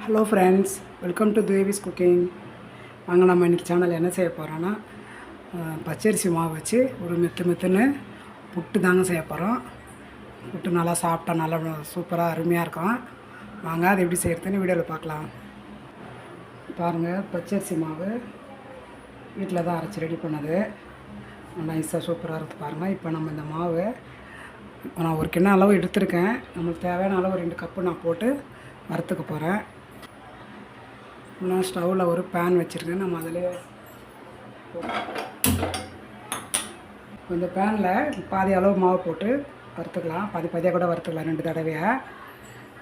Hello friends, welcome to Devi's cooking. வாங்க நம்ம இன்றைக்கி சேனல் என்ன செய்ய போகிறோன்னா பச்சரிசி மாவு வச்சு ஒரு மெத்துன்னு புட்டு தாங்க செய்ய போகிறோம். புட்டு நல்லா சாப்பிட்டா நல்லா சூப்பராக அருமையாக இருக்கும். வாங்க அது எப்படி செய்கிறதுன்னு வீடியோவில் பார்க்கலாம். பாருங்கள், பச்சரிசி மாவு வீட்டில் தான் அரைச்சி ரெடி பண்ணது. நைஸாக சூப்பராக இருக்குது பாருங்கள். இப்போ நம்ம இந்த மாவு நான் ஒரு கிண்ண அளவு எடுத்திருக்கேன். நம்மளுக்கு தேவையான அளவு 2 கப்பு நான் போட்டு வறுத்துக்க போகிறேன். நான் ஸ்டவ்வில் ஒரு பேன் வச்சுருக்கேன். நம்ம அதில் இந்த பேனில் பாதி அளவு மாவு போட்டு வறுத்துக்கலாம். பாதியாக கூட வறுத்துக்கலாம். 2 தடவையாக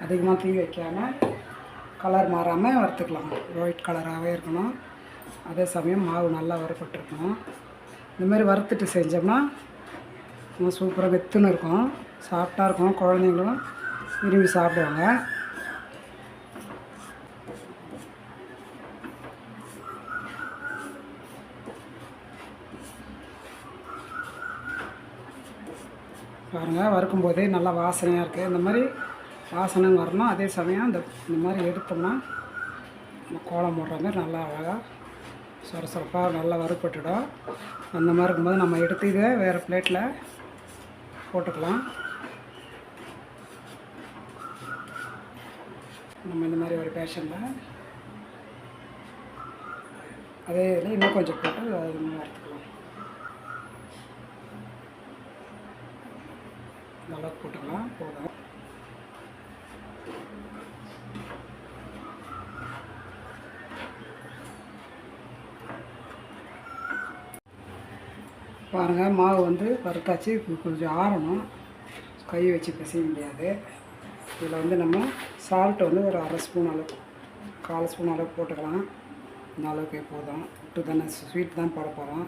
அதிகமாக தீ வைக்காமல் கலர் மாறாமல் வறுத்துக்கலாம். ஒயிட் கலராகவே இருக்கணும். அதே சமயம் மாவு நல்லா வறுப்பட்டுருக்கணும். இந்தமாதிரி வறுத்துட்டு செஞ்சோம்னா சூப்பராக வெத்துன்னு இருக்கும், சாஃப்டாக இருக்கும். குழந்தைங்களும் விரும்பி சாப்பிடுவாங்க. பாருங்கள், வறுக்கும்போதே நல்லா வாசனையாக இருக்குது. இந்த மாதிரி வாசனை வரணும். அதே சமயம் இந்த மாதிரி எடுத்தோம்னா கோலம் போடுற மாதிரி நல்லா அழகாக சொரசொரப்பாக நல்லா வறுப்பட்டுடும். அந்த மாதிரி இருக்கும்போது நம்ம எடுத்து இதை வேறு பிளேட்டில் போட்டுக்கலாம். நம்ம இந்த மாதிரி ஒரு பேஷனில் அதே இதில் இன்னும் கொஞ்சம் போட்டு அது வறுத்துக்கலாம். நல்லா போட்டுக்கலாம். போதும். பாருங்கள், மாவு வறுத்தாச்சு. கொஞ்சம் ஆறணும். கை வச்சு பிசைய முடியாது. இதில் நம்ம சால்ட்டு ஒரு 1/2 ஸ்பூன் அளவு 1/4 ஸ்பூன் அளவு போட்டுக்கலாம். இந்த அளவுக்கு போதும். புட்டு தானே, ஸ்வீட் தான் போட போகிறோம்.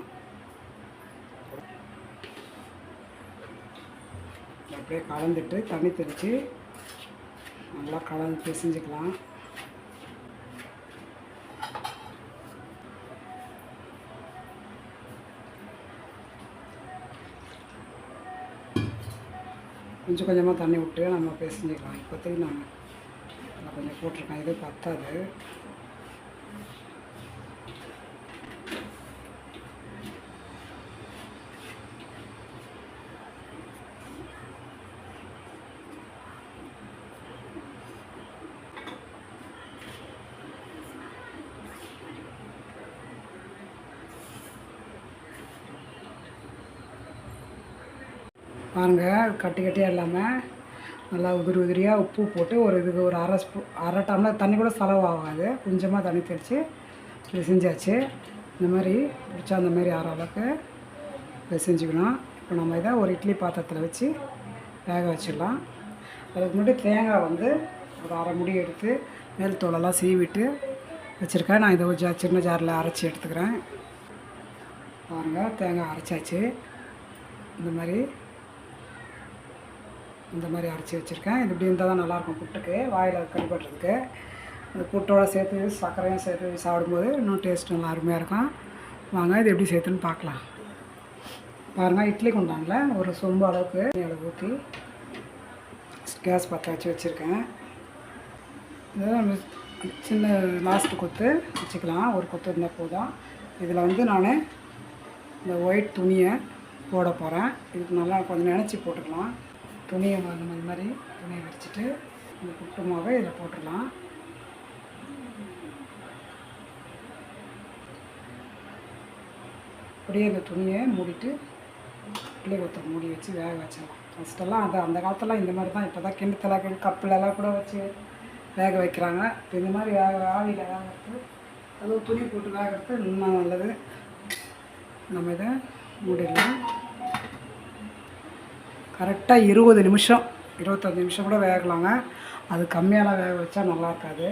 அப்படியே கலந்துட்டு தண்ணி தெளித்து நல்லா கலந்து பிசைஞ்சிக்கலாம். கொஞ்சம் கொஞ்சமாக தண்ணி விட்டு நம்ம பிசைஞ்சிக்கலாம். இப்போதைக்கு நான் கொஞ்சம் போட்டிருக்கேன், இது பத்தாது. பாருங்கள், கட்டியாக இல்லாமல் நல்லா உதிரியாக உப்பு போட்டு இதுக்கு ஒரு 1/2 டம்ளர் தண்ணி கூட செலவாகாது. கொஞ்சமாக தண்ணி தெளித்து பிசைஞ்சாச்சு. இந்த மாதிரி பிடிச்சா அந்த மாதிரி ஆற அளவுக்கு பிசைஞ்சிக்கணும். இப்போ நம்ம இதை ஒரு இட்லி பாத்திரத்தில் வச்சு வேக வச்சிடலாம். அதுக்கு முன்னாடி தேங்காய் ஒரு 1/2 முடி எடுத்து மேல் தோலெல்லாம் சீவிட்டு வச்சுருக்கேன். நான் இதை ஒரு சின்ன ஜாரில் அரைச்சி எடுத்துக்கிறேன். பாருங்கள், தேங்காய் அரைச்சாச்சு. இந்த மாதிரி அரைச்சி வச்சுருக்கேன். இது இப்படி இருந்தால் தான் நல்லாயிருக்கும் புட்டுக்கு, வாயில் கடிபடுறதுக்கு. இந்த புட்டோடு சேர்த்து சர்க்கரையும் சேர்த்து சாப்பிடும்போது இன்னும் டேஸ்ட் நல்லா அருமையாக இருக்கும். வாங்க இது எப்படி சேர்த்துன்னு பார்க்கலாம். பாருங்கள், இட்லி குண்டானில் ஒரு சொம்பு அளவுக்கு அளவு ஊற்றி கேஸ் பற்ற வச்சுருக்கேன். இதை சின்ன லாஸ்ட்டு கொத்து வச்சுக்கலாம். ஒரு கொத்து இருந்தால் போதும். இதில் நான் இந்த ஒயிட் துணியை போட போகிறேன். இதுக்கு நல்லா கொஞ்சம் நினச்சி போட்டுக்கலாம். துணியை இந்த மாதிரி துணியை வச்சுட்டு இந்த புட்டு மாவை இதில் போட்டுடலாம். அப்படியே இந்த துணியை மூடிட்டு இட்லி கொத்த மூடி வச்சு வேக வச்சிடலாம். ஃபஸ்ட்டெல்லாம் அந்த காலத்தில் இந்த மாதிரி தான். இப்போ தான் கிணத்துல கப்பிலெல்லாம் கூட வச்சு வேக வைக்கிறாங்க. இப்போ இந்த மாதிரி ஆவியில் வேகிறது, அதுவும் துணி போட்டு வேகிறது இன்னும் நல்லது. நம்ம இதை மூடிடலாம். கரெக்டாக 20 நிமிஷம் 25 நிமிஷம் கூட வேகலாங்க. அது கம்மியாலாம் வேக வச்சா நல்லா இருக்காது.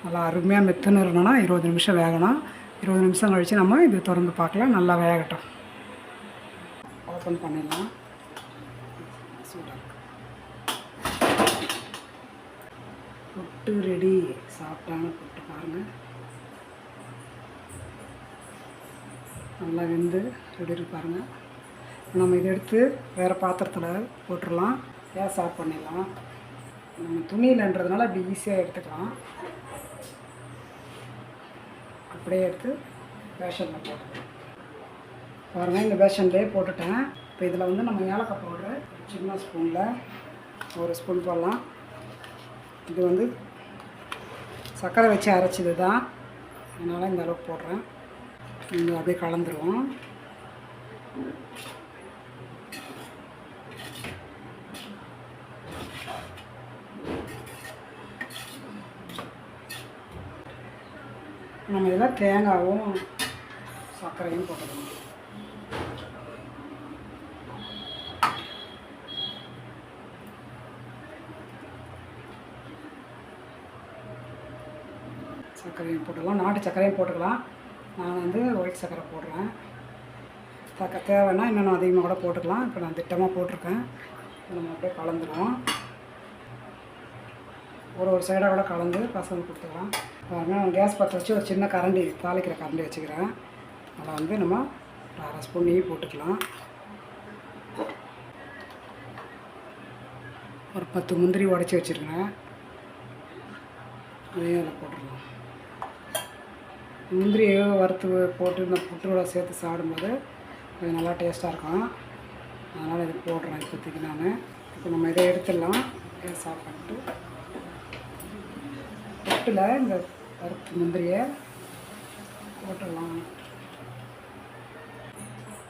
நல்லா அருமையாக மெத்துன்னு இருக்கணும்னா 20 நிமிஷம் வேகணும். 20 நிமிஷம் கழித்து நம்ம இது திறந்து பார்க்கலாம். நல்லா வேகட்டும். ஓப்பன் பண்ணிடலாம். புட்டு ரெடி. சாப்பிட்டான புட்டு பாருங்கள், நல்லா வெந்து ரெடி பாருங்கள். நம்ம இதை எடுத்து வேறு பாத்திரத்தில் போட்டுடலாம். கேஸ் ஆஃப் பண்ணிடலாம். நம்ம துணியிலன்றதுனால அப்படி ஈஸியாக எடுத்துக்கலாம். அப்படியே எடுத்து பேஷனில் போட்டுருவேன். பாருங்கள், இந்த பேஷன்லேயே போட்டுட்டேன். இப்போ இதில் வந்து நம்ம ஏலக்காய் பவுட்ரு சின்ன ஸ்பூனில் 1 ஸ்பூன் போடலாம். இது வந்து சர்க்கரை வச்சு அரைச்சது தான், அதனால் இந்த அளவுக்கு போடுறேன். இது அப்படியே கலந்துருவோம். நம்ம இதில் தேங்காயும் சர்க்கரையும் போட்டுக்கணும். சர்க்கரையும் போட்டுக்கலாம், நாட்டு சர்க்கரையும் போட்டுக்கலாம். நான் வந்து ஒயிட் சர்க்கரை போடுறேன். தேவைன்னா இன்னும் அதிகமாக கூட போட்டுக்கலாம். இப்போ நான் திட்டமாக போட்டிருக்கேன். நம்ம அப்படியே கலந்துடும். ஒரு சைடாக கூட கலந்து பசங்க கொடுத்துக்கலாம். பாருங்கள், கேஸ் பற்ற வச்சு ஒரு சின்ன கரண்டி, தாளிக்கிற கரண்டி வச்சுக்கிறேன். அதில் வந்து நம்ம 1/2 ஸ்பூன் நெய் போட்டுக்கலாம். ஒரு 10 முந்திரி உடச்சி வச்சுருக்கேன், அதையும் அதில் போட்டுடலாம். முந்திரியை வறுத்து போட்டு இந்த புட்டோட சேர்த்து சாப்பிடும்போது அது நல்லா டேஸ்ட்டாக இருக்கும். அதனால் இது போடுறேன் இப்போதைக்கு நான். இப்போ நம்ம இதை எடுத்துடலாம். கேஸ் ஆஃப் பண்ணிட்டு புட்டில் இந்த வறுத்து முந்திரியை போட்டுடலாம்.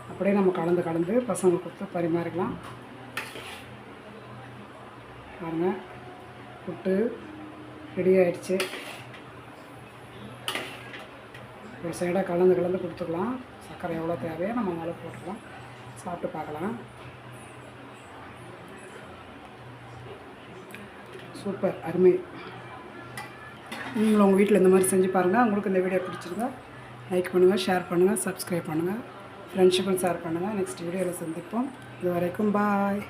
அப்படியே நம்ம கலந்து பசங்களுக்கு கொடுத்து பரிமாறிக்கலாம். பாருங்கள், புட்டு ரெடி ஆகிடுச்சு. ஒரு சைடாக கலந்து கொடுத்துக்கலாம். சர்க்கரை எவ்வளோ தேவையோ நம்ம மேலே போட்டுக்கலாம். சாப்பிட்டு பார்க்கலாம். சூப்பர், அருமை. நீங்களும் உங்கள் வீட்டில் இந்த மாதிரி செஞ்சு பாருங்கள். உங்களுக்கு இந்த வீடியோ பிடிச்சிருந்தா லைக் பண்ணுங்கள், ஷேர் பண்ணுங்கள், சப்ஸ்கிரைப் பண்ணுங்கள், ஃப்ரெண்ட்ஸுக்கும் ஷேர் பண்ணுங்கள். நெக்ஸ்ட் வீடியோவில் சந்திப்போம். இது வரைக்கும் பாய்.